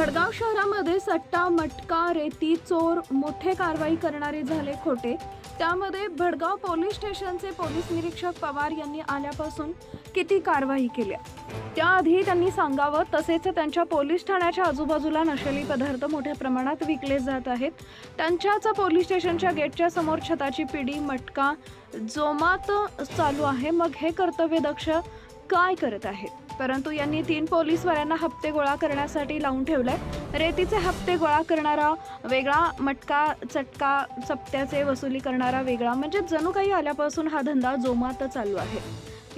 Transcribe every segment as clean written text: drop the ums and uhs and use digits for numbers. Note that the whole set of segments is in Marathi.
भडगाव शहरामध्ये सट्टा मटका रेती चोर मोठे कारवाई करणारे झाले खोटे। त्यामध्ये भडगाव पोलीस स्टेशनचे पोलीस निरीक्षक पवार यांनी आल्यापासून किती कारवाई केल्या त्याआधी त्यांनी सांगावं। तसेच त्यांच्या पोलीस ठाण्याच्या आजूबाजूला नशेली पदार्थ मोठ्या प्रमाणात विकले जात आहेत। त्यांच्याच पोलीस स्टेशनच्या गेटच्या समोर छताची पिढी मटका जोमात चालू आहे। मग हे कर्तव्यदक्ष काय करत आहेत? परंतु यांनी 3 पोलीसवाल्यांना हप्ते गोळा करण्यासाठी लावून ठेवलंय। रेतीचे हप्ते गोळा करणारा वेगळा, मटका चटका सप्त्याचे वसुली करणारा वेगळा, म्हणजे जणू काही आल्यापासून हा धंदा जोमात चालू आहे।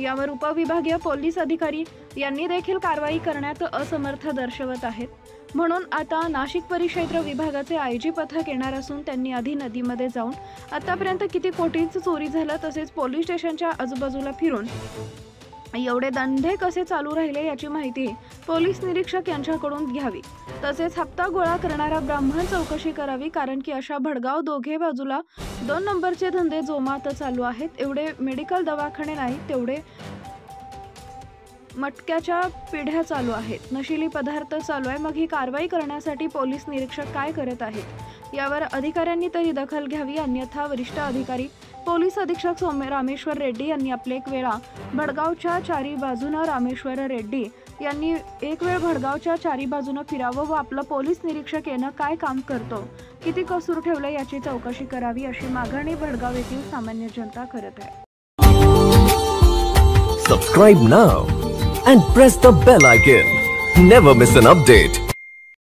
यावर उपविभागीय पोलीस अधिकारी यांनी देखील कारवाई करण्यात असमर्थ दर्शवत आहेत। म्हणून आता नाशिक परिक्षेत्र विभागाचे आयजी पथक येणार असून त्यांनी आधी नदीमध्ये जाऊन आतापर्यंत किती कोटींची चोरी झालं, तसेच पोलीस स्टेशनच्या आजूबाजूला फिरून एवढे धंदे कसे चालू राहिले याची माहिती पोलीस निरीक्षक यांच्याकडून घ्यावी। तसेच हप्ता गोळा करणारा ब्राह्मण चौकशी करावी, कारण की अशा भडगाव दोघे बाजूला 2 नंबरचे धंदे जोमात चालू आहेत। एवढे मेडिकल दवाखाने नाही, तेवढे मटक्याच्या पिढ्या चालू आहेत, नशिली पदार्थ चालू आहे। मग ही कारवाई करण्यासाठी पोलीस निरीक्षक काय करत आहेत यावर अधिकाऱ्यांनी तरी दखल घ्यावी, अन्यथा वरिष्ठ अधिकारी पोलीस अधीक्षक रामेश्वर रेड्डी यांनी आपले एक वेळा भडगावच्या चारी बाजूनं रामेश्वर रेड्डी यांनी एक वेळ भडगावच्या चारी बाजूनं फिरावं व आपलं पोलीस निरीक्षक येणं काय काम करतो, किती कसूर ठेवलं याची चौकशी करावी, अशी मागणी भडगाव येथील सामान्य जनता करत आहे। Subscribe now and press the bell icon. Never miss an update.